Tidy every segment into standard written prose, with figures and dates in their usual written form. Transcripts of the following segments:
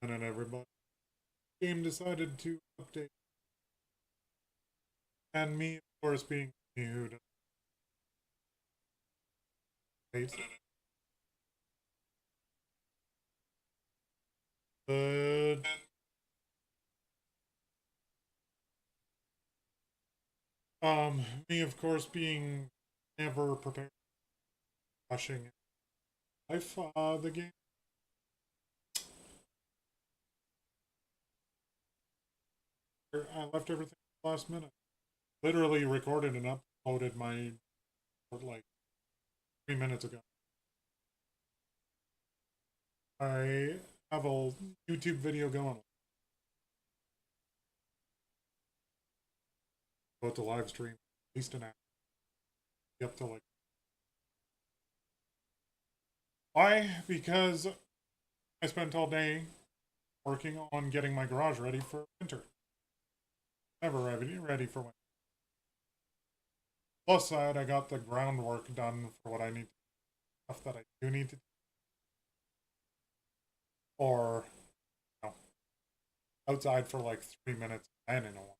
And then everybody. Game decided to update. And me, of course, being me who hates it. But me, of course, being never prepared for rushing life, the game. I left everything last minute. Literally recorded and uploaded my like 3 minutes ago. I have a YouTube video going. About to live stream at least an hour. Up to like. Why? Because I spent all day working on getting my garage ready for winter. Never ready for winter. Plus side, I got the groundwork done for what I need, stuff that I do need to do. Or, you know, outside for like 3 minutes and in a while.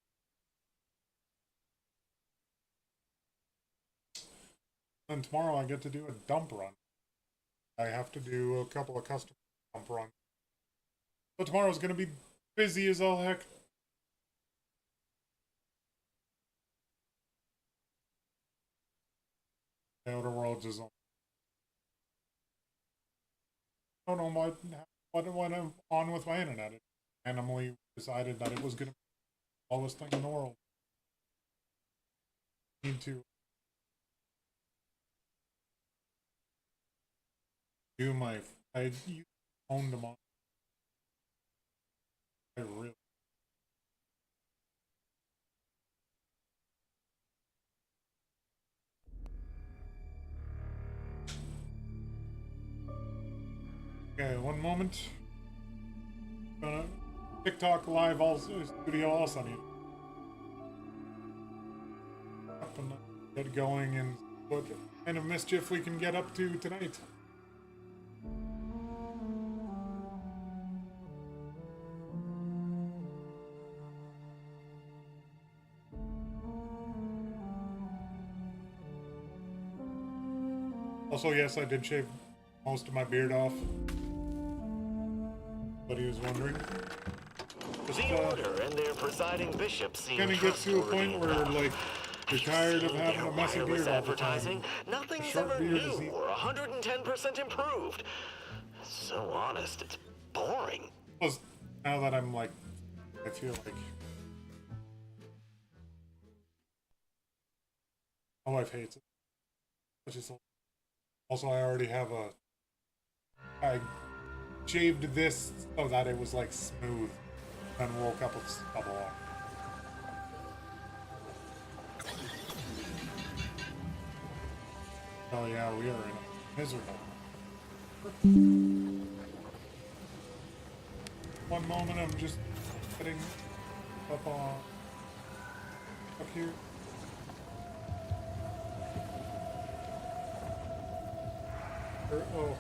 And tomorrow I get to do a dump run. I have to do a couple of custom dump runs. So tomorrow's gonna be busy as all heck. The Outer Worlds is on. I don't know what went on with my internet. It randomly decided that it was gonna be the slowest thing in the world. I need to do my I owned them on. I really. Okay, one moment. Gonna TikTok live also studio also need up and get going and what kind of mischief we can get up to tonight. Also, yes, I did shave most of my beard off. But he was wondering. Just, the order and their presiding bishop seem kind of gets to a point where like you're tired of having a messy beard all the time. Nothing's ever new or 110% improved. So honest, it's boring. Plus, now that I'm like, I feel like my wife hates it. Which is also I already have I shaved this so that it was like smooth, and woke up with stubble on. Oh yeah, we are in a miserable. One moment, I'm just getting up here. Oh.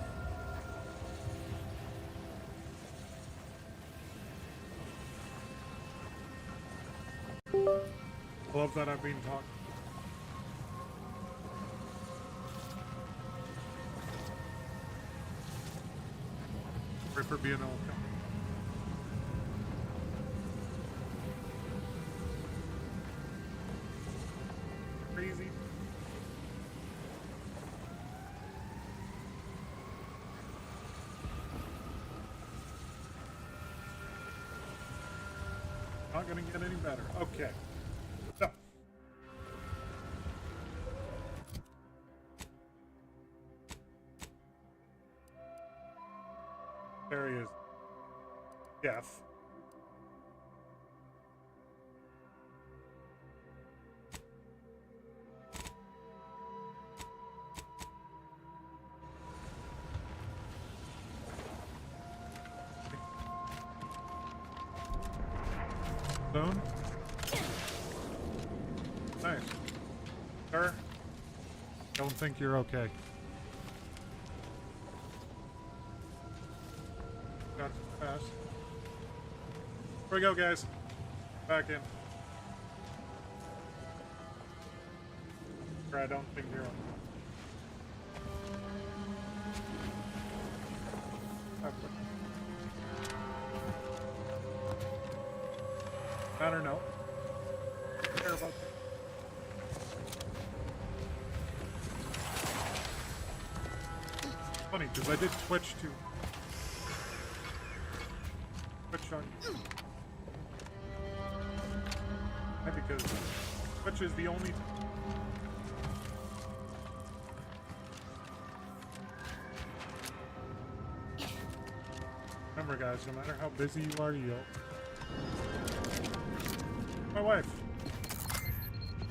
I love that I've been talking. Sorry for being all crazy. Not gonna get any better. Okay. So. There he is. Jeff. Zone. Nice. Sir, don't think you're okay. Got fast. we go, guys. Back in. I don't think you're on. I don't know. I don't care about that. Funny, because I did switch to Twitch on. Yeah, because Twitch is the only. Remember, guys, no matter how busy you are, you. My wife.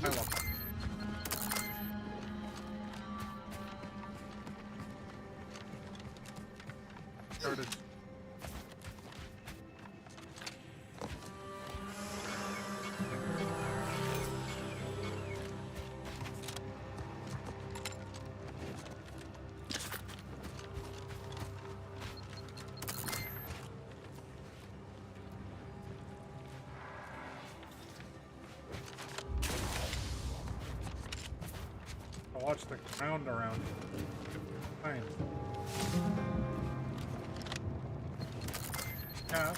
I love her. Started. Watch the ground around. Fine. Yeah.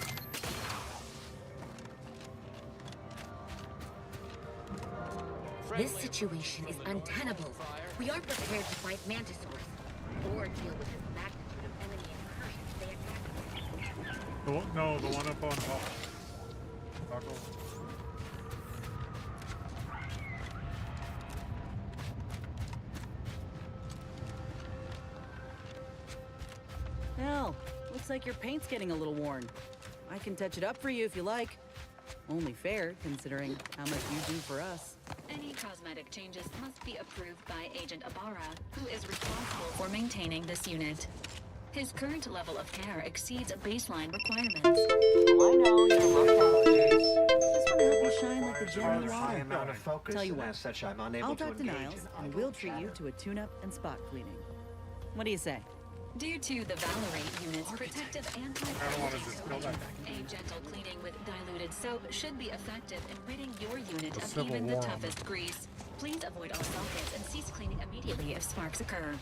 This situation is untenable. We aren't prepared to fight Mantisaurs or deal with the magnitude of enemy incursions they attack. No, the one up on top. Taco. Hell, looks like your paint's getting a little worn. I can touch it up for you if you like. Only fair, considering how much you do for us. Any cosmetic changes must be approved by Agent Ibarra, who is responsible for maintaining this unit. His current level of care exceeds baseline requirements. Oh, I know, you're low nowadays. Just want to help you shine like the gem you High are. amount of focus, Tell you and what, as such, I'm unable I'll to talk to engage Niles, in and idle we'll treat you chatter. to a tune-up and spot cleaning. What do you say? Due to the Valerie unit's protective I don't want to anti-fragility just kill coating, that. a gentle cleaning with diluted soap should be effective in ridding your unit The of Civil even the War on toughest grease. Please avoid all sockets and cease cleaning immediately if sparks occur.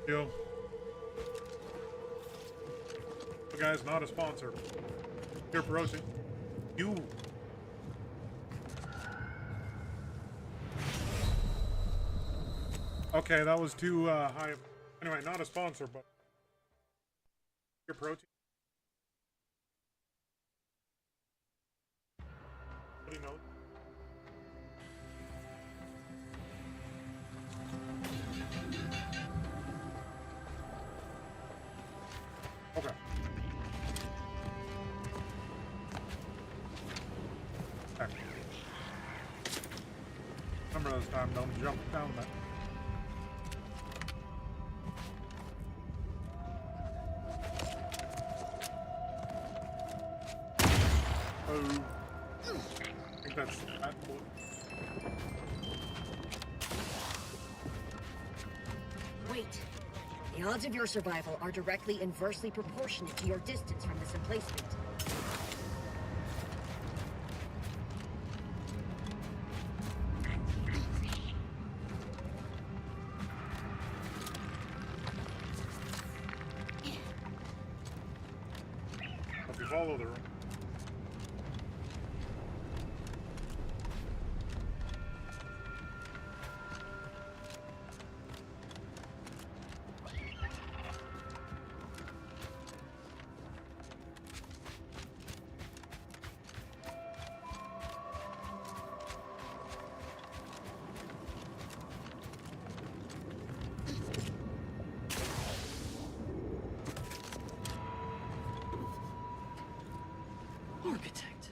Yo. The guy's not a sponsor. Pure protein. You. Okay, that was too high. Anyway, not a sponsor, but pure protein. What do you know? Okay. Okay. Remember this time, don't jump down that. Oh. I think that's that boy. Wait. The odds of your survival are directly inversely proportionate to your distance from this emplacement. If you follow the room. Architect.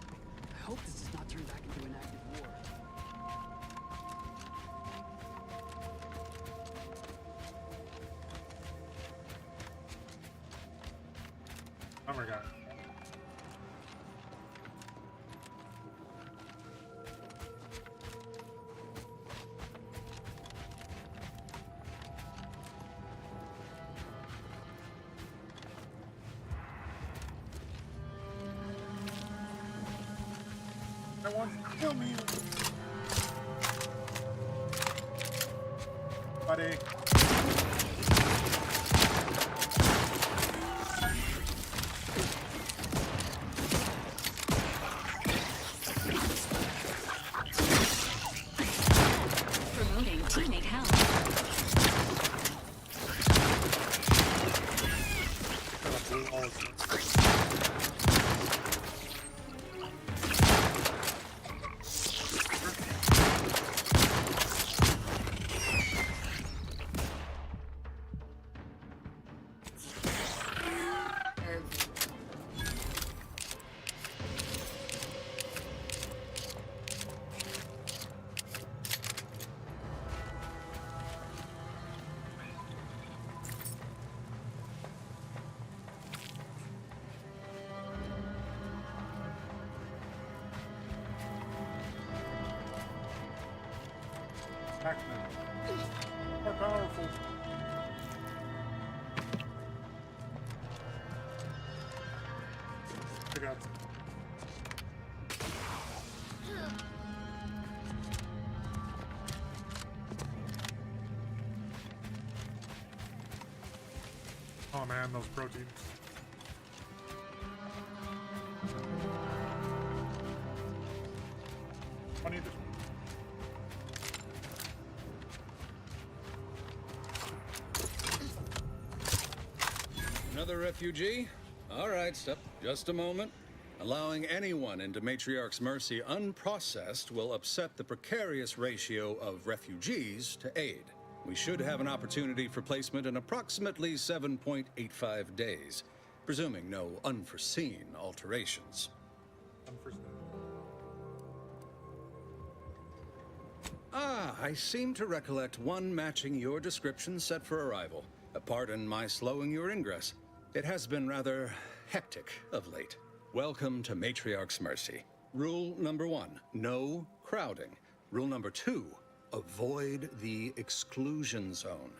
I hope this does not turn back into an active war. Oh my god. I want to kill me. Buddy. Promoting teammate health. Pac-Man. More powerful. I got some. Oh man, those proteins. Funny this. Another refugee? All right, step just a moment. Allowing anyone into Matriarch's Mercy unprocessed will upset the precarious ratio of refugees to aid. We should have an opportunity for placement in approximately 7.85 days, presuming no unforeseen alterations. Ah, I seem to recollect one matching your description set for arrival. Pardon my slowing your ingress. It has been rather hectic of late. Welcome to Matriarch's Mercy. Rule number 1, no crowding. Rule number 2, avoid the exclusion zone.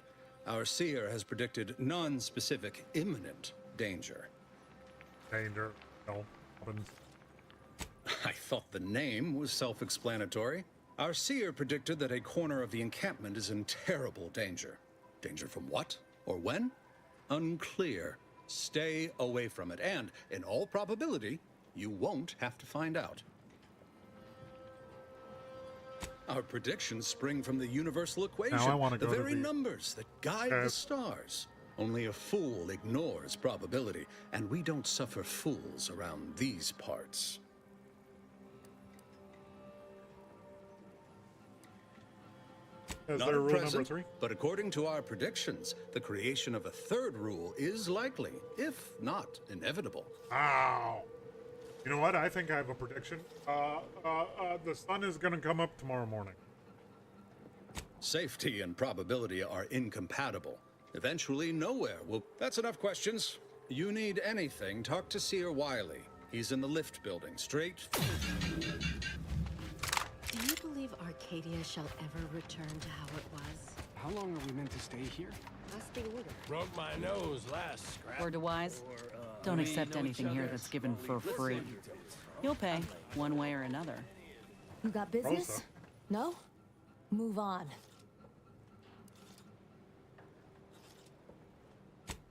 Our seer has predicted non-specific imminent danger. Danger. No. Happens. I thought the name was self-explanatory. Our seer predicted that a corner of the encampment is in terrible danger. Danger from what? Or when? Unclear. Stay away from it, and, in all probability, you won't have to find out. Our predictions spring from the universal equation, Now I wanna the go to very the- numbers that guide the stars. Only a fool ignores probability, and we don't suffer fools around these parts. Is Not there at rule number present, 3? but according to our predictions, the creation of a third rule is likely, if not inevitable. Ow. You know what? I think I have a prediction. The sun is gonna come up tomorrow morning. Safety and probability are incompatible. Eventually, nowhere will... That's enough questions. You need anything, talk to Seer Wiley. He's in the lift building, straight... Do you believe Arcadia shall ever return to how it was? How long are we meant to stay here? That's the order. Broke my nose last scrap. Word to wise, don't accept anything here that's given for free. You'll pay, one way or another. You got business? Rosa. No? Move on.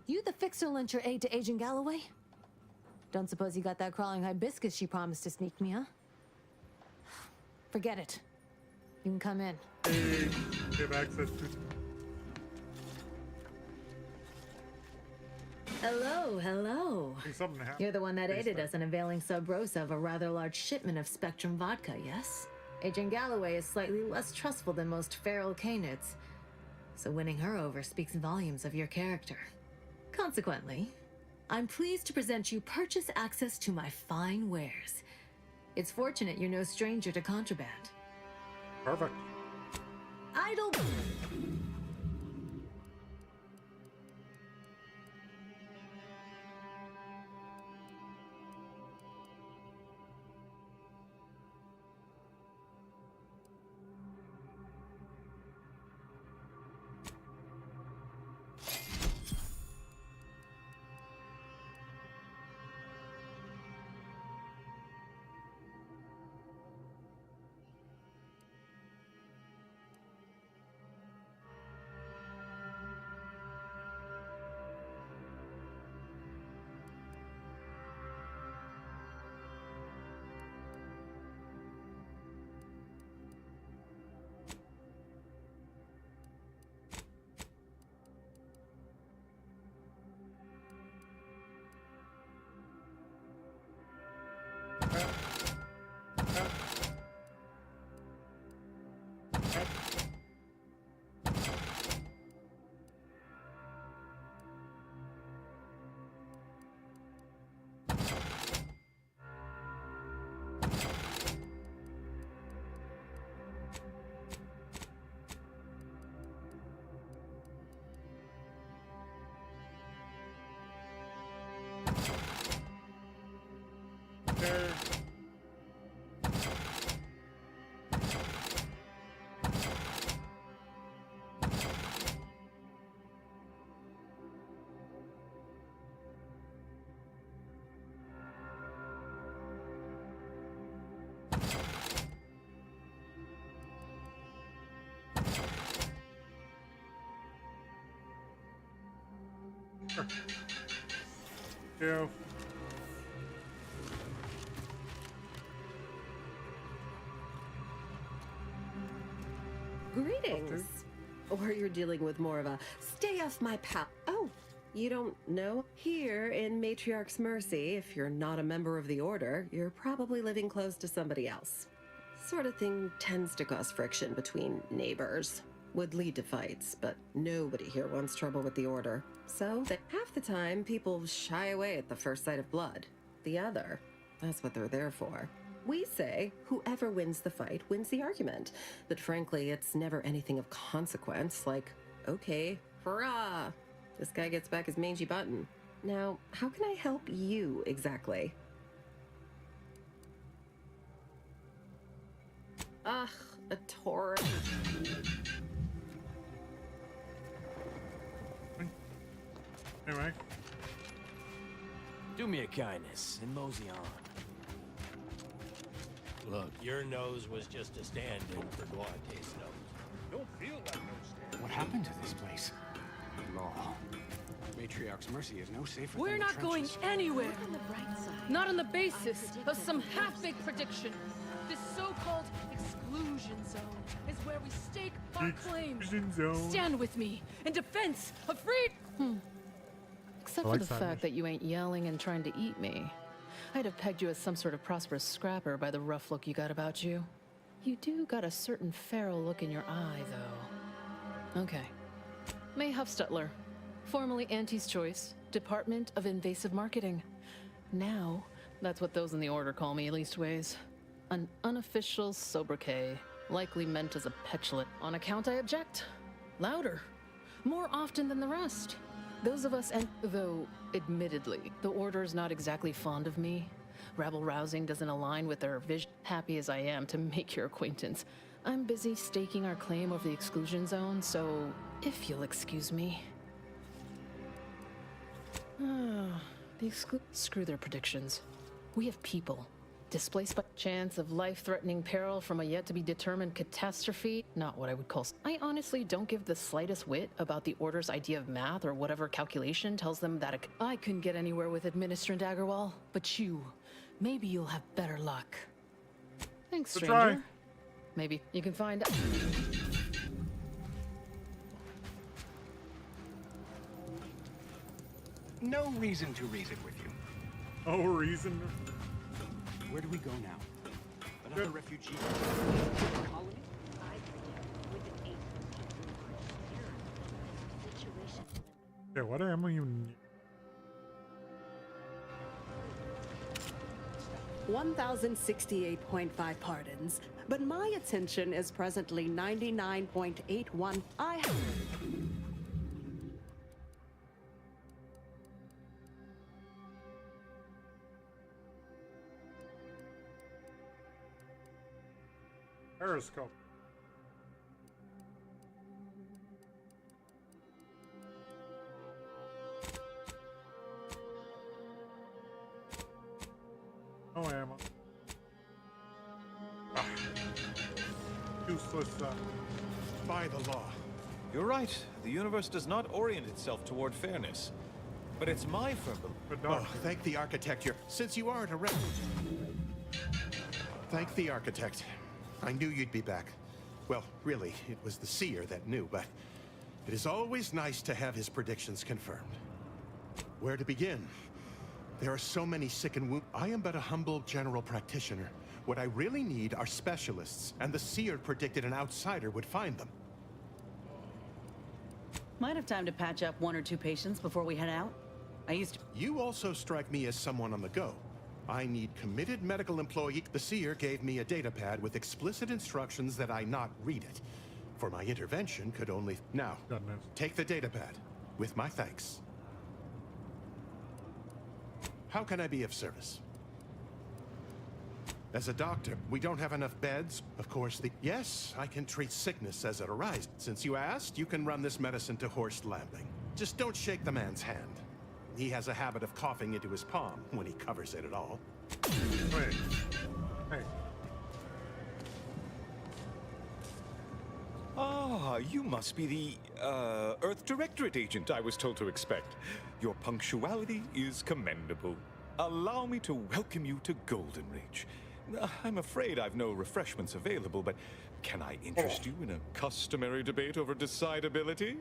You the fixer lent your aid to Agent Galloway? Don't suppose you got that crawling hibiscus she promised to sneak me, huh? Forget it. You can come in. Hey, give access to... Hello, hello. Think something happened. You're the one that aided Please, us in availing Sub Rosa of a rather large shipment of Spectrum vodka, yes? Agent Galloway is slightly less trustful than most feral canids, so winning her over speaks volumes of your character. Consequently, I'm pleased to present you purchase access to my fine wares. It's fortunate you're no stranger to contraband. Perfect. Idle... there. Go. Greetings. Or you're dealing with more of a stay off my pal. Oh, you don't know? Here in Matriarch's Mercy, if you're not a member of the Order, you're probably living close to somebody else. Sort of thing tends to cause friction between neighbors. Would lead to fights, but nobody here wants trouble with the Order. So, half the time, people shy away at the first sight of blood. The other, that's what they're there for. We say whoever wins the fight wins the argument. But frankly, it's never anything of consequence, like, okay, hurrah! This guy gets back his mangy button. Now, how can I help you exactly? Ugh, a Taurus. Anyway. Do me a kindness and mosey on. Look, your nose was just a stand-in for Duarte's nose. Don't feel like no stand. What happened to this place? Law. Matriarch's Mercy is no safer. We're than the not going trenches. anywhere. On the bright side. Not on the basis of some half-baked prediction. This so-called exclusion zone is where we stake our claim. Exclusion zone. Stand with me in defense of freedom. Except for the fact that you ain't yelling and trying to eat me. I'd have pegged you as some sort of prosperous scrapper by the rough look you got about you. You do got a certain feral look in your eye, though. Okay. May Huffstutler, formerly Auntie's Choice, Department of Invasive Marketing. Now, that's what those in the Order call me leastways. An unofficial sobriquet, likely meant as a petulant. On account I object. Louder. More often than the rest. Those of us, and though, admittedly, the Order's not exactly fond of me. Rabble-rousing doesn't align with their vision. Happy as I am to make your acquaintance, I'm busy staking our claim over the exclusion zone, so if you'll excuse me. Screw their predictions. We have people. Displaced by chance of life-threatening peril from a yet-to-be-determined catastrophe. Not what I would call... I honestly don't give the slightest whit about the Order's idea of math or whatever calculation tells them that I couldn't get anywhere with Administrant Agarwal, but you, maybe you'll have better luck. Thanks, stranger. Try. Maybe you can find out. No reason to reason with you. Oh, reason. Where do we go now? Another refugee colony? I predict within 8 months, situation. Yeah, what am you? 1,068.5 pardons, but my attention is presently 99.81. I have... Periscope. No ammo. Useless. By the law. You're right. The universe does not orient itself toward fairness. But it's my firm belief. Oh, thank the architect here. Since you aren't a Thank the architect. I knew you'd be back. Well, really, it was the seer that knew, but it is always nice to have his predictions confirmed. Where to begin? There are so many sick and wounded. I am but a humble general practitioner. What I really need are specialists, and the seer predicted an outsider would find them. Might have time to patch up 1 or 2 patients before we head out. I used to... You also strike me as someone on the go. I need committed medical employee. The seer gave me a data pad with explicit instructions that I not read it. For my intervention could only... Now, take the data pad, with my thanks. How can I be of service? As a doctor, we don't have enough beds. Of course, yes, I can treat sickness as it arises. Since you asked, you can run this medicine to Horst Lambing. Just don't shake the man's hand. He has a habit of coughing into his palm when he covers it at all. Wait. Hey. Ah, you must be the, Earth Directorate agent I was told to expect. Your punctuality is commendable. Allow me to welcome you to Golden Reach. I'm afraid I've no refreshments available, but can I interest you in a customary debate over decidability?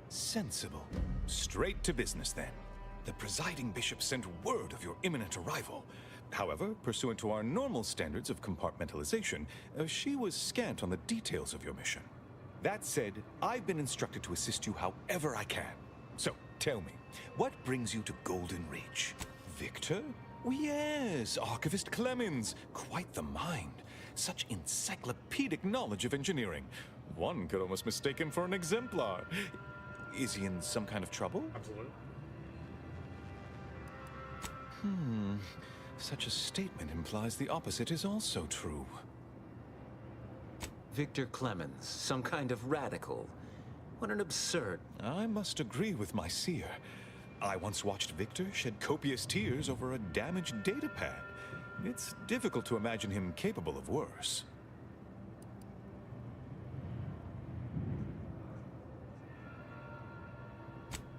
Sensible. Straight to business, then. The presiding bishop sent word of your imminent arrival. However, pursuant to our normal standards of compartmentalization, she was scant on the details of your mission. That said, I've been instructed to assist you however I can. So, tell me, what brings you to Golden Reach? Victor? Oh, yes, Archivist Clemens. Quite the mind. Such encyclopedic knowledge of engineering. One could almost mistake him for an exemplar. Is he in some kind of trouble? Absolutely. Such a statement implies the opposite is also true. Victor Clemens, some kind of radical. What an absurd... I must agree with my seer. I once watched Victor shed copious tears over a damaged datapad. It's difficult to imagine him capable of worse.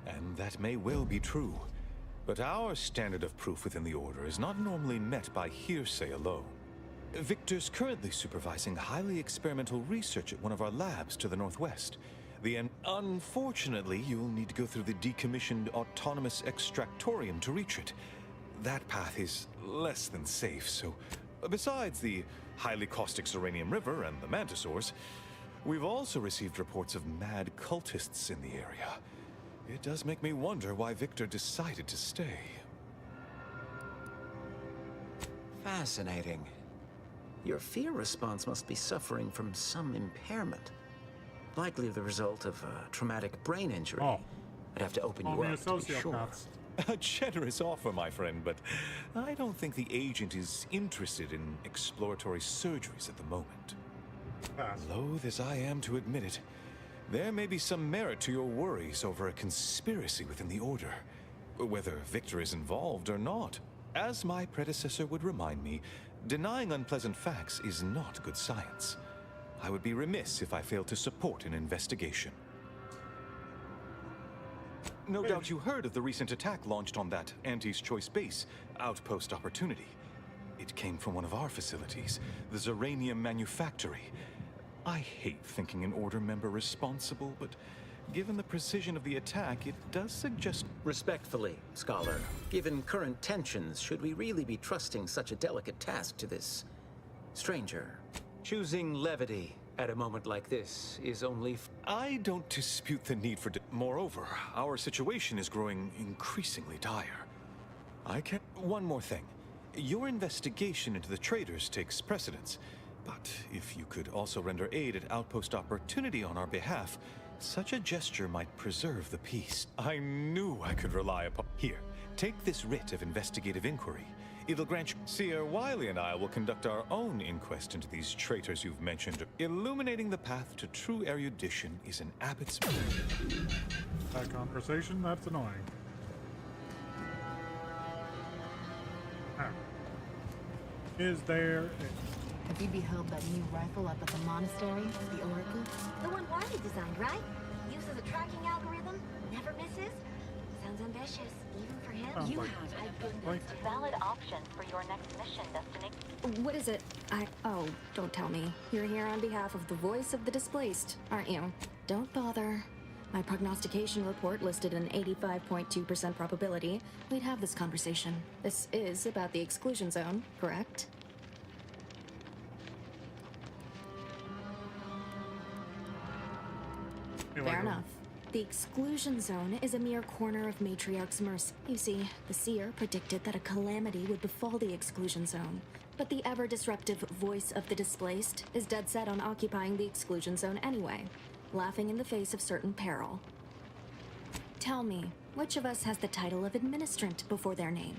And that may well be true. But our standard of proof within the Order is not normally met by hearsay alone. Victor's currently supervising highly experimental research at one of our labs to the northwest. Unfortunately, you'll need to go through the decommissioned autonomous extractorium to reach it. That path is less than safe, so besides the highly caustic Serenium River and the Mantisaurs, we've also received reports of mad cultists in the area. It does make me wonder why Victor decided to stay. Fascinating. Your fear response must be suffering from some impairment. Likely the result of a traumatic brain injury. I'd have to open you up to be sure. A generous offer, my friend, but I don't think the agent is interested in exploratory surgeries at the moment. Loath as I am to admit it, there may be some merit to your worries over a conspiracy within the Order, whether Victor is involved or not. As my predecessor would remind me, denying unpleasant facts is not good science. I would be remiss if I failed to support an investigation. No doubt you heard of the recent attack launched on that Anti's Choice base, Outpost Opportunity. It came from one of our facilities, the Zeranium Manufactory. I hate thinking an Order member responsible, but given the precision of the attack, it does suggest... Respectfully, Scholar, given current tensions, should we really be trusting such a delicate task to this stranger? Choosing levity at a moment like this is only... I don't dispute the need for... Moreover, our situation is growing increasingly dire. One more thing. Your investigation into the traitors takes precedence. But if you could also render aid at Outpost Opportunity on our behalf, such a gesture might preserve the peace. I knew I could rely upon... Here, take this writ of investigative inquiry. It'll grant you... Seer Wiley and I will conduct our own inquest into these traitors you've mentioned. Illuminating the path to true erudition is an abbot's... That conversation? That's annoying. Is there... Have you beheld that new rifle up at the monastery, the Oracle? The one Wiley designed, right? Uses a tracking algorithm, never misses. Sounds ambitious, even for him. You have a valid option for your next mission destination. What is it? Oh, don't tell me. You're here on behalf of the voice of the displaced, aren't you? Don't bother. My prognostication report listed an 85.2% probability we'd have this conversation. This is about the exclusion zone, correct? Fair enough. The exclusion zone is a mere corner of Matriarch's Mercy. You see, the seer predicted that a calamity would befall the exclusion zone. But the ever-disruptive voice of the displaced is dead set on occupying the exclusion zone anyway, laughing in the face of certain peril. Tell me, which of us has the title of administrant before their name?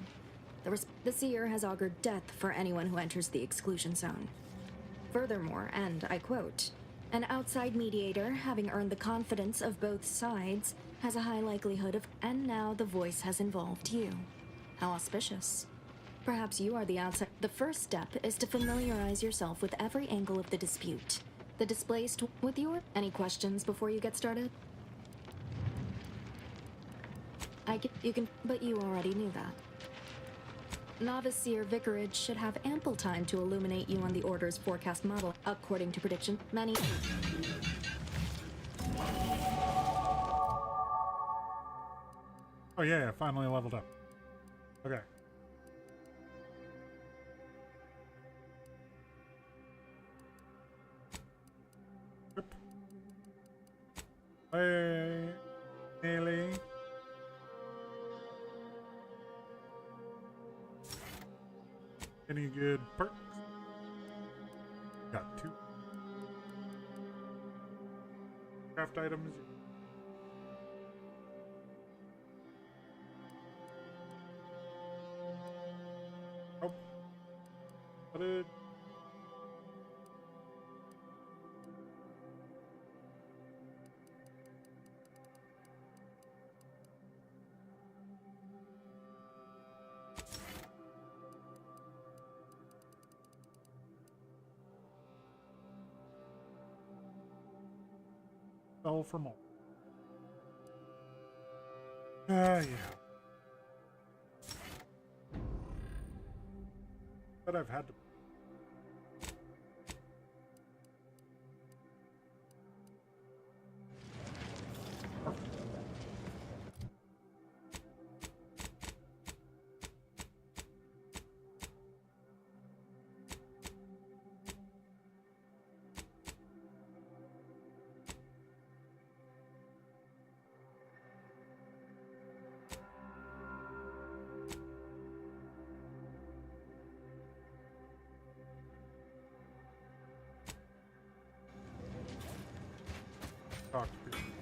The seer has augured death for anyone who enters the exclusion zone. Furthermore, and I quote, an outside mediator, having earned the confidence of both sides, has a high likelihood of... And now the voice has involved you. How auspicious. Perhaps you are the outside... The first step is to familiarize yourself with every angle of the dispute. The displaced with your... Any questions before you get started? You can... But you already knew that. Novice Seer Vicarage should have ample time to illuminate you on the Order's forecast model, according to prediction. Many... Oh yeah, finally leveled up. Okay. Yep. Hey, nearly. Any good perks? Got 2. Craft items. Oh. What did... Sell for more. Yeah. But I've had to.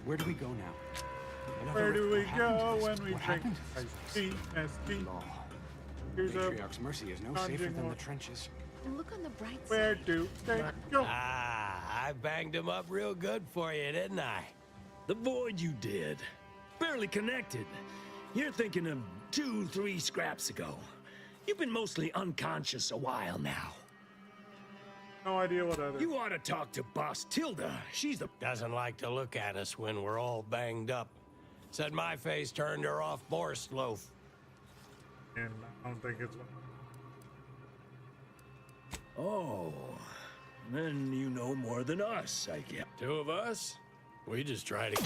Where do we go now? Where do we go when we drink iced tea? Here's a Matriarch's mercy is no safer than the trenches. Look on the bright side. Where do they go? Ah, I banged him up real good for you, didn't I? The void you did. Barely connected. You're thinking of 2-3 scraps ago. You've been mostly unconscious a while now. No idea what other. You ought to talk to Boss Tilda. She's the... Doesn't like to look at us when we're all banged up. Said my face turned her off Borscht loaf. And I don't think it's... Oh, then you know more than us, I guess. 2 of us? We just try to...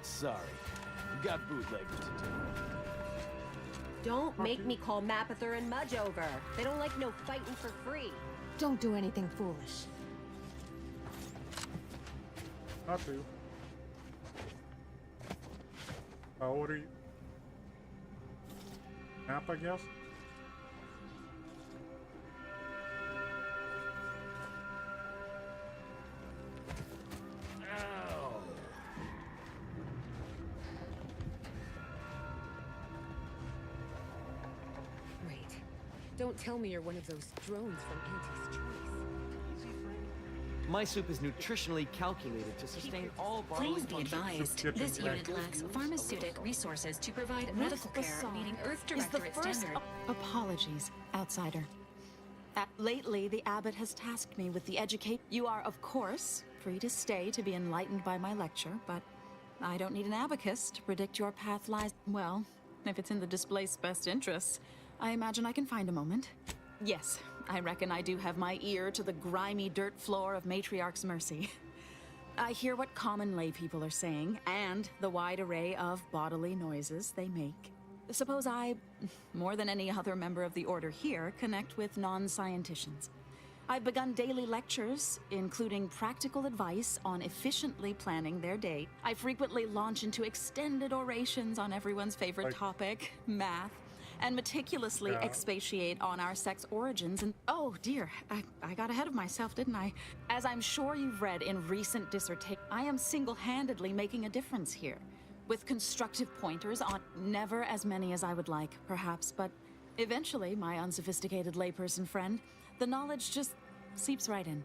Sorry. We got bootleggers to do. Don't make me call Mapother and Mudge over. They don't like no fighting for free. Don't do anything foolish. Not to. How old are you? Map, I guess? Wait. Don't tell me you're one of those drones from Auntie's Choice. My soup is nutritionally calculated to sustain all bodily Please be advised, this unit lacks pharmaceutic resources to provide medical care meeting Earth Directorate standard. Apologies, outsider. Lately, the abbot has tasked me with the educate. You are, of course, free to stay to be enlightened by my lecture, but I don't need an abacus to predict your path lies. Well, if it's in the displaced's best interests, I imagine I can find a moment. Yes, I reckon I do have my ear to the grimy dirt floor of Matriarch's Mercy. I hear what common lay people are saying, and the wide array of bodily noises they make. Suppose I, more than any other member of the Order here, connect with non-scienticians. I've begun daily lectures, including practical advice on efficiently planning their day. I frequently launch into extended orations on everyone's favorite topic, math, and meticulously expatiate on our sex origins and— oh dear, I got ahead of myself, didn't I? As I'm sure you've read in recent dissertations, I am single-handedly making a difference here, with constructive pointers on— never as many as I would like, perhaps, but eventually, my unsophisticated layperson friend, the knowledge just seeps right in.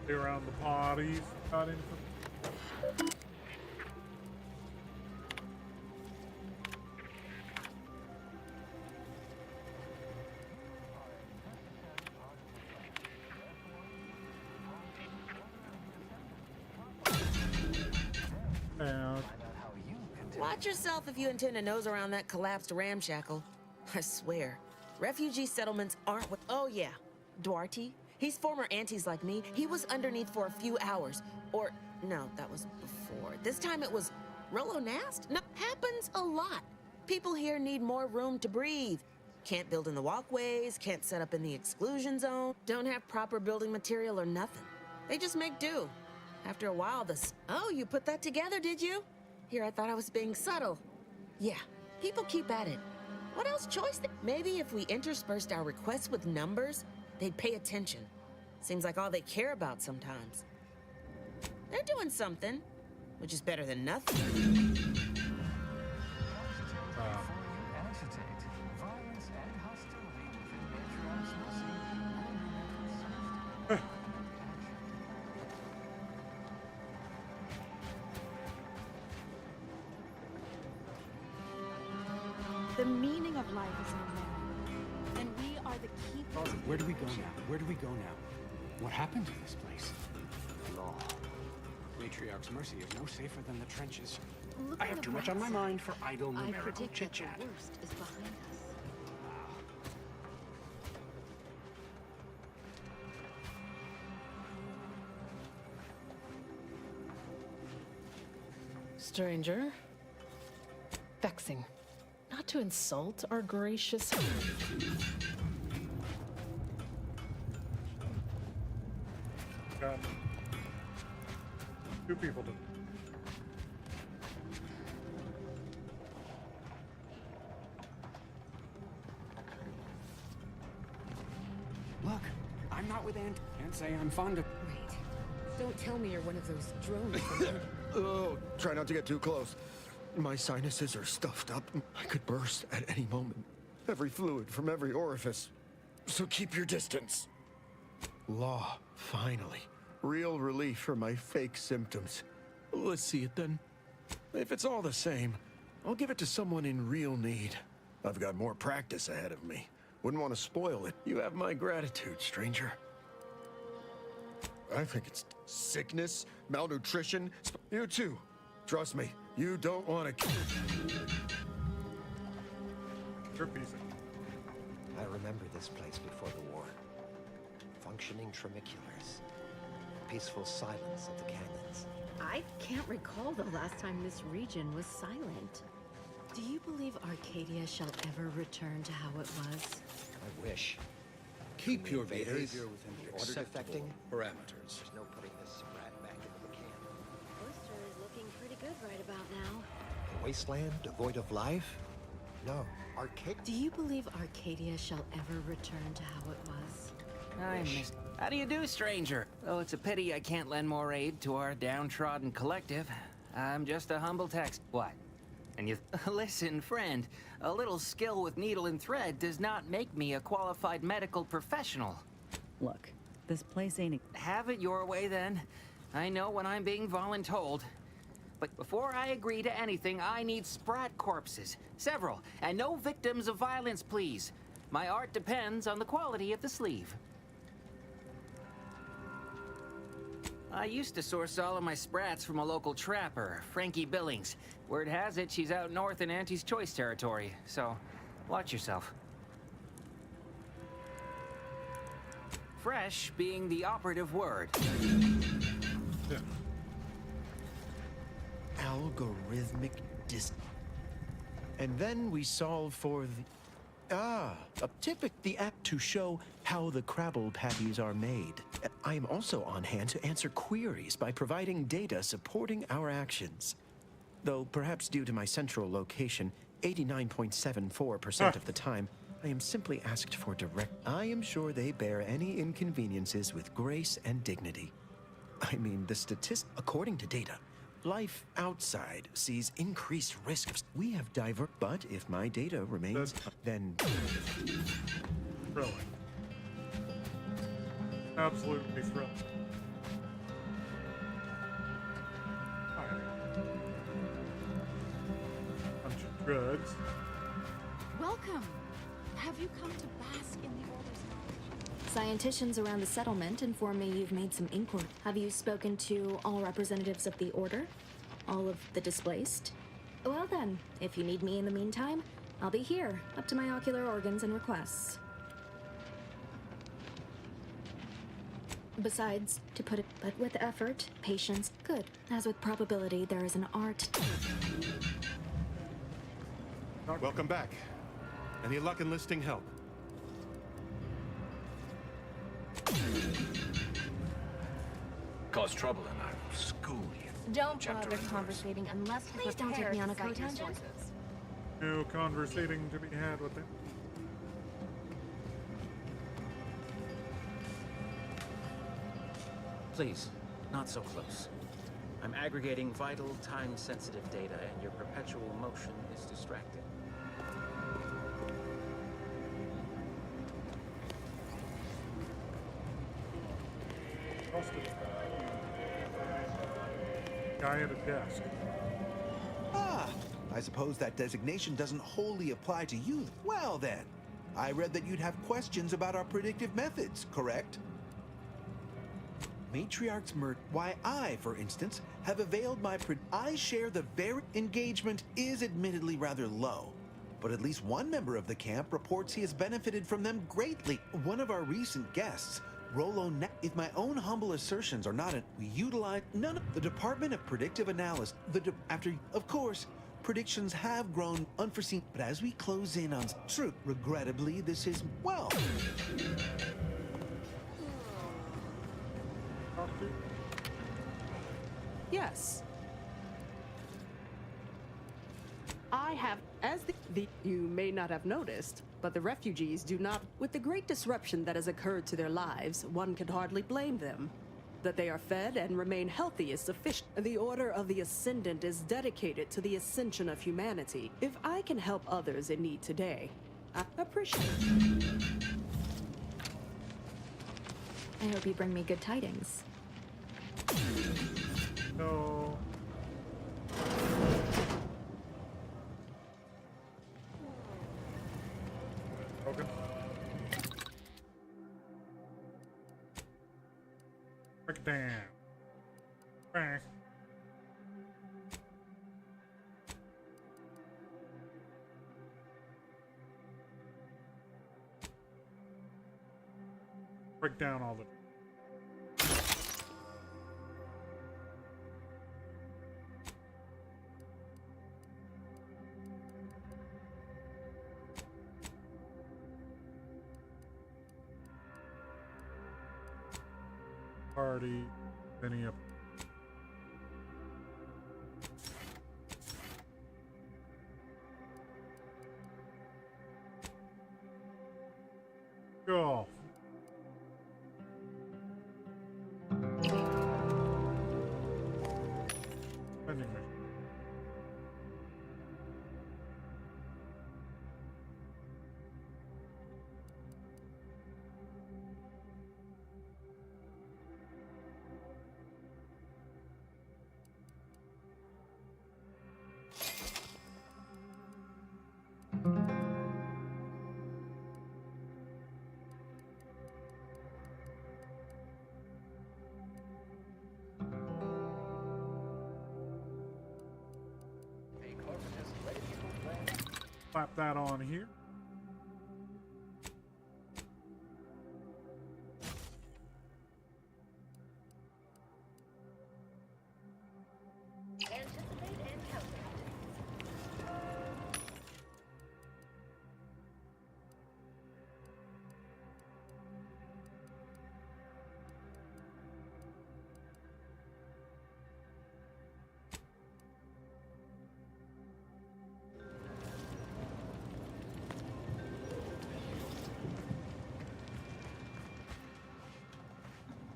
Around the parties, got anything? Watch yourself if you intend to nose around that collapsed ramshackle. I swear, refugee settlements aren't what— oh yeah, Duarte. He's former aunties like me. He was underneath for a few hours. Or, no, that was before. This time it was Rolo Nast? No, happens a lot. People here need more room to breathe. Can't build in the walkways, can't set up in the exclusion zone, don't have proper building material or nothing. They just make do. After a while, oh, you put that together, did you? Here, I thought I was being subtle. Yeah, people keep at it. What else choice? Maybe if we interspersed our requests with numbers, they'd pay attention. Seems like all they care about sometimes. They're doing something, which is better than nothing. The meaning of life is in there, and we are the keepers. Where do we go now? Where do we go now? What happened to this place? Law. Matriarch's Mercy is no safer than the trenches. I have too much on my mind for idle numerical chit-chat. The worst is behind us. Stranger. Vexing. Not to insult our gracious... Got 2 people to... Look, I'm not with Aunt. Can't say I'm fond of... Wait. Don't tell me you're one of those drones. Oh, try not to get too close. My sinuses are stuffed up. I could burst at any moment. Every fluid from every orifice. So keep your distance. Law, finally. Real relief for my fake symptoms. Let's see it then. If it's all the same, I'll give it to someone in real need. I've got more practice ahead of me. Wouldn't want to spoil it. You have my gratitude, stranger. I think it's sickness, malnutrition. You too. Trust me, you don't want to... I remember this place before the war. Functioning tramiculars. Peaceful silence of the canyons. I can't recall the last time this region was silent. Do you believe Arcadia shall ever return to how it was? I wish. Keep your invaders behavior within the accepting parameters. There's no putting this rat back into the can. Oyster is looking pretty good right about now. A wasteland devoid of life? No. Do you believe Arcadia shall ever return to how it was? I missed. How do you do, stranger? Oh, it's a pity I can't lend more aid to our downtrodden collective. I'm just a humble text. What? And you... Listen, friend. A little skill with needle and thread does not make me a qualified medical professional. Look, this place ain't... Have it your way, then. I know when I'm being voluntold. But before I agree to anything, I need sprat corpses. Several. And no victims of violence, please. My art depends on the quality of the sleeve. I used to source all of my sprats from a local trapper, Frankie Billings. Word has it she's out north in Auntie's Choice territory, so watch yourself. Fresh being the operative word. Algorithmic dis... And then we solve for the... The app to show how the Crabble patties are made. I am also on hand to answer queries by providing data supporting our actions. Though perhaps due to my central location, 89.74% of the time, I am simply asked for direct. I am sure they bear any inconveniences with grace and dignity. I mean, according to data, life outside sees increased risks. We have but if my data remains, then... Thrilling. Absolutely thrilling. Bunch of drugs. Welcome. Have you come to bask in the Order's knowledge? Scienticians around the settlement inform me you've made some inquiry. Have you spoken to all representatives of the Order? All of the displaced? Well then, if you need me in the meantime, I'll be here, up to my ocular organs and requests. Besides, to put it, but with effort, patience, good. As with probability, there is an art. Welcome back. Any luck enlisting help? Cause trouble in our school here. Don't bother conversating unless you're Please don't take prepared me on a to cite your co-tangent. sources. No conversating to be had with them. Please, not so close. I'm aggregating vital, time-sensitive data, and your perpetual motion is distracting. Guy at a desk. I suppose that designation doesn't wholly apply to you. Well then, I read that you'd have questions about our predictive methods, correct? Matriarch's why I, for instance, have availed I share the very engagement is admittedly rather low, but at least one member of the camp reports he has benefited from them greatly. One of our recent guests, Rolo, if my own humble assertions are not we utilize none of the Department of Predictive Analysis. After, of course, predictions have grown unforeseen, but as we close in on truth, regrettably, this is well. Yes. I have, as you may not have noticed, but the refugees do not. With the great disruption that has occurred to their lives, one can hardly blame them. That they are fed and remain healthy is sufficient. The Order of the Ascendant is dedicated to the ascension of humanity. If I can help others in need today, I appreciate it. I hope you bring me good tidings. No. Okay. Break it down. Bang. Break down all the party, any up. Go. Vending machine. Slap that on here.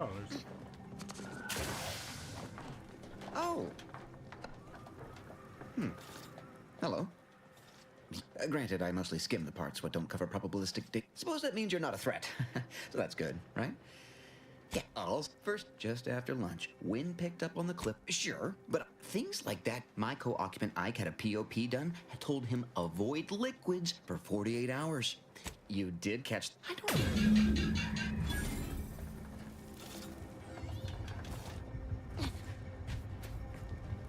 Oh, there's... Oh. Hello. Granted, I mostly skim the parts what don't cover probabilistic data. Suppose that means you're not a threat. So that's good, right? Yeah, first, just after lunch, wind picked up on the cliff, sure, but things like that, my co-occupant Ike had a POP done, had told him avoid liquids for 48 hours. You did catch... I don't...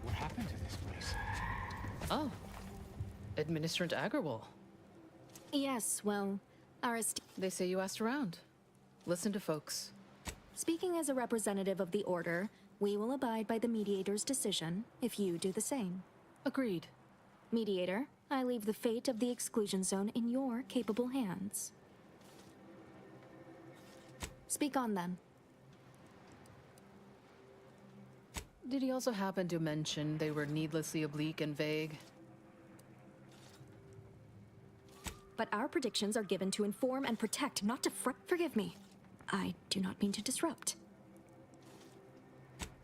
What happened to this place? Oh. Administrant Agarwal. Yes, well, They say you asked around. Listen to folks. Speaking as a representative of the Order, we will abide by the Mediator's decision if you do the same. Agreed. Mediator, I leave the fate of the exclusion zone in your capable hands. Speak on then. Did he also happen to mention they were needlessly oblique and vague? But our predictions are given to inform and protect, not to forgive me. I do not mean to disrupt.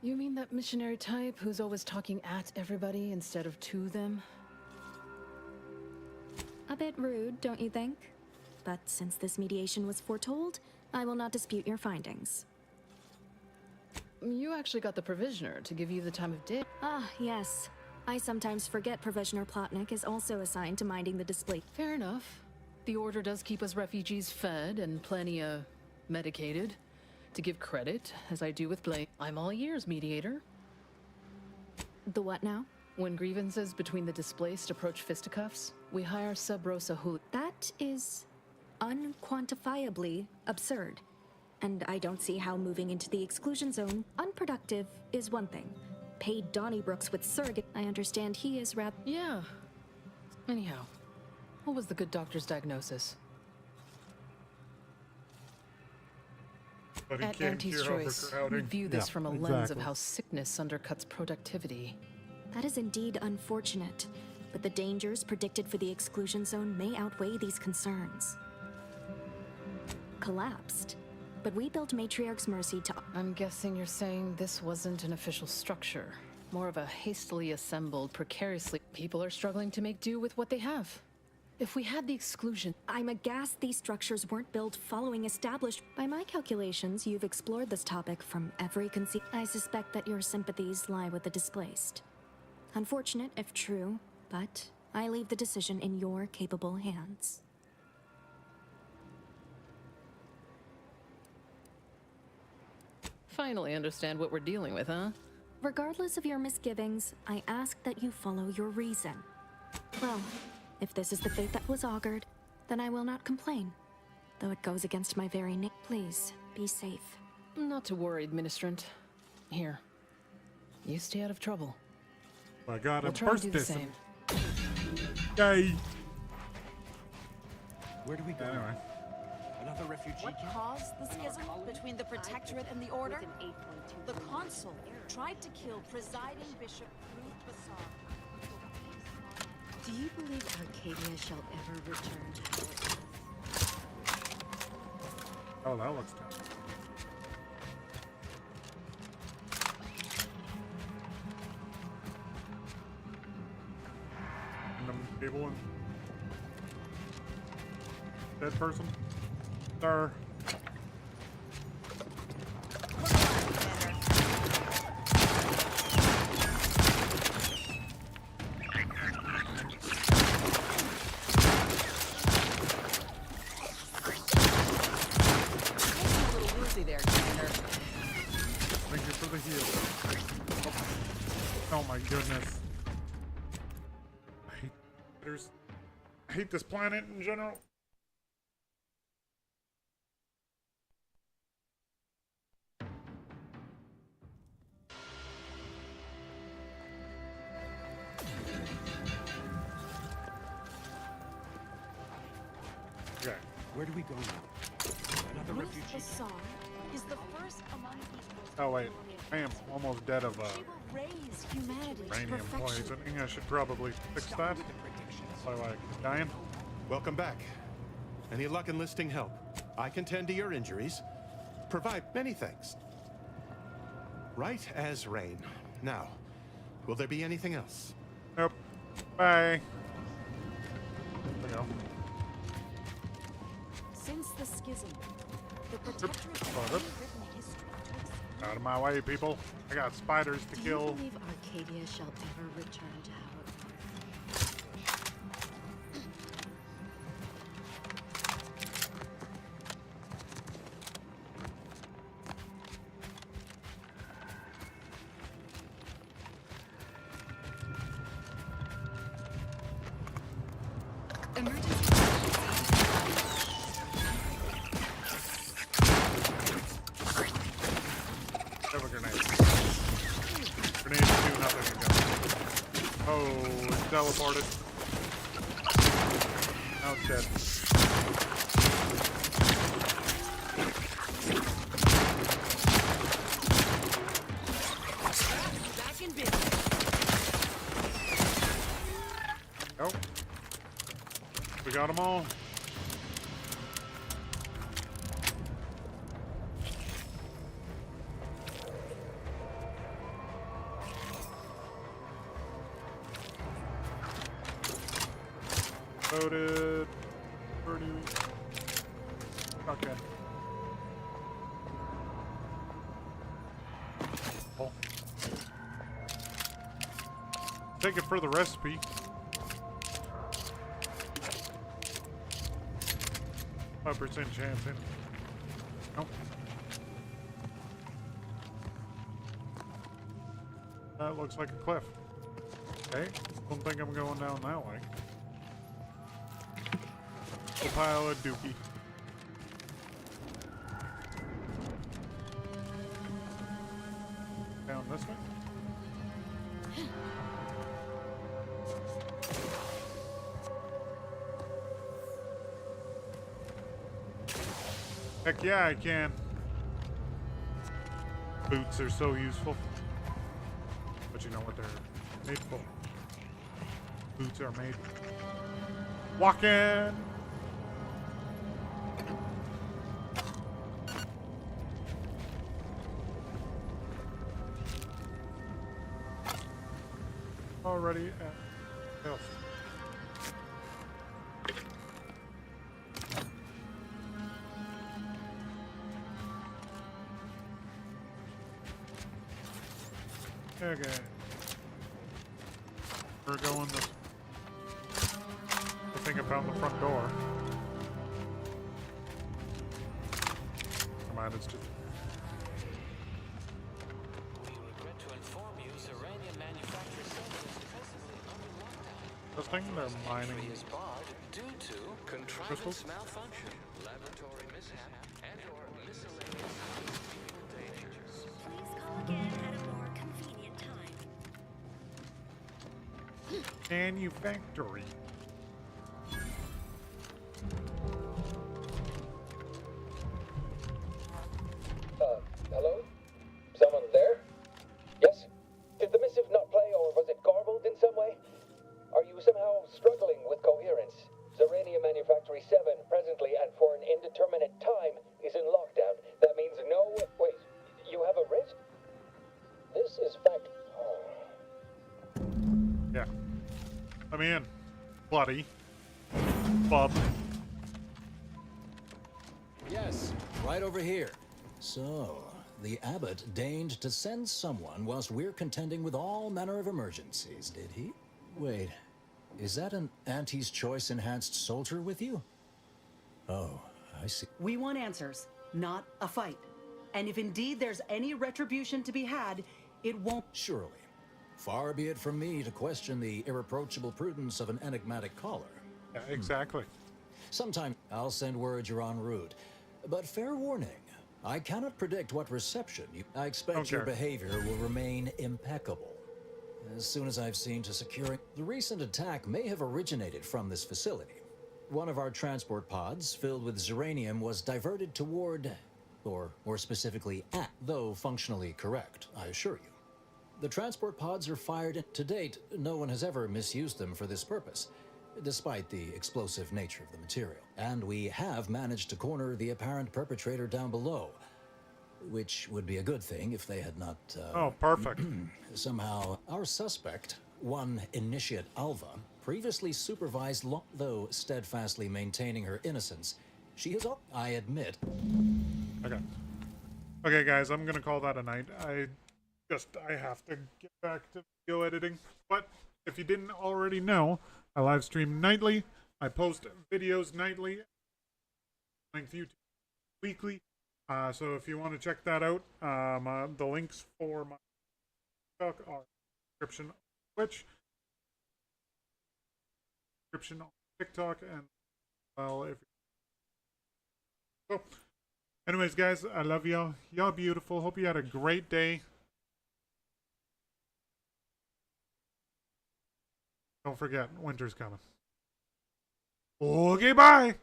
You mean that missionary type who's always talking at everybody instead of to them? A bit rude, don't you think? But since this mediation was foretold, I will not dispute your findings. You actually got the Provisioner to give you the time of day. Ah, yes. I sometimes forget Provisioner Plotnik is also assigned to minding the display. Fair enough. The Order does keep us refugees fed and plenty medicated. To give credit, as I do with Blake, I'm all ears, Mediator. The what now? When grievances between the displaced approach fisticuffs, we hire Sub Rosa Hul. That is unquantifiably absurd. And I don't see how moving into the exclusion zone, unproductive, is one thing. Paid Donnybrooks with surrogate, I understand he is rather... Yeah. Anyhow, what was the good doctor's diagnosis? But At Auntie's Choice, we view this from a lens of how sickness undercuts productivity. That is indeed unfortunate, but the dangers predicted for the exclusion zone may outweigh these concerns. Collapsed. But we built Matriarch's Mercy to... I'm guessing you're saying this wasn't an official structure. More of a hastily assembled, precariously... People are struggling to make do with what they have. If we had the exclusion... I'm aghast these structures weren't built following established... By my calculations, you've explored this topic from every I suspect that your sympathies lie with the displaced. Unfortunate, if true, but I leave the decision in your capable hands. Finally understand what we're dealing with, huh? Regardless of your misgivings, I ask that you follow your reason. Well, if this is the fate that was augured, then I will not complain. Though it goes against my very name. Please, be safe. Not to worry, Administrant. Here. You stay out of trouble. I got we'll a try to burst do the this. same. Yay! Where do we go? Anyway. Another refugee What camp? caused the schism between the Protectorate and the Order? The Consul tried to kill presiding Bishop Ruth Bassar. Do you believe Arcadia shall ever return to how it was? Oh, that looks tough. People and dead person. Sir. Thank you for the heal. Oh my goodness. I hate this planet in general. Okay. Where do we go now? Another Ruth refugee Bassar is the first among equals. Oh wait, I am almost dead of She will raise humanity to uranium perfection. poisoning. I should probably fix that. So like dying. Welcome back. Any luck enlisting help? I can tend to your injuries. Provide many thanks. Right as rain. Now, will there be anything else? Nope. Bye. There we go. Since the schism, the Protectorate has rewritten history to explain. Out of my way, people. I got spiders to Do kill. you believe Arcadia shall ever return to Howard? Have a grenade. Grenades do nothing again. Oh, it's teleported. Now it's dead. Back in business. Nope. We got them all. Loaded. Pretty. Okay. Oh. Take it for the recipe. %5 chance in. Nope. That looks like a cliff. Okay. Don't think I'm going down that way. A pile of dookie. Down this way. Heck yeah, I can. Boots are so useful. But you know what they're made for. Boots are made. Walking! Already at health. Okay. We're going this. I think I found the front door. Come on, it's just. Thing they're mining is barred due to contrivance malfunction, laboratory mishap, and/or miscellaneous dangers. Please call again at a more convenient time. Manufactory. Hello? Someone there? Yes? Did the missive not play, or was it garbled in some way? Are you somehow struggling with coherence? Zerania Manufactory 7, presently and for an indeterminate time, is in lockdown. That means no... Wait, you have a risk? This is fact... Yeah. Let me in, buddy. Bub. Yes, right over here. So, the abbot deigned to send someone whilst we're contending with all manner of emergencies, did he? Wait, is that an Auntie's Choice enhanced soldier with you? Oh, I see. We want answers, not a fight. And if indeed there's any retribution to be had, it won't... Surely. Far be it from me to question the irreproachable prudence of an enigmatic caller. Yeah, exactly. Sometime I'll send word you're en route. But fair warning, I cannot predict what reception you... I expect your behavior will remain impeccable. As soon as I've seen to securing... The recent attack may have originated from this facility. One of our transport pods, filled with Zeranium, was diverted toward... or more specifically at... though functionally correct, I assure you. The transport pods are fired... To date, no one has ever misused them for this purpose, despite the explosive nature of the material. And we have managed to corner the apparent perpetrator down below. which would be a good thing if they had not. Oh, perfect. Somehow, our suspect, one Initiate Alva, previously supervised, though steadfastly maintaining her innocence. She is, I admit. Okay. Okay, guys, I'm gonna call that a night. I have to get back to video editing. But if you didn't already know, I live stream nightly. I post videos nightly. Length YouTube weekly. So if you want to check that out, the links for my TikTok are in the description on Twitch, description on TikTok, and well, if so. Anyways, guys, I love y'all. Y'all beautiful. Hope you had a great day. Don't forget, winter's coming. Okay, bye.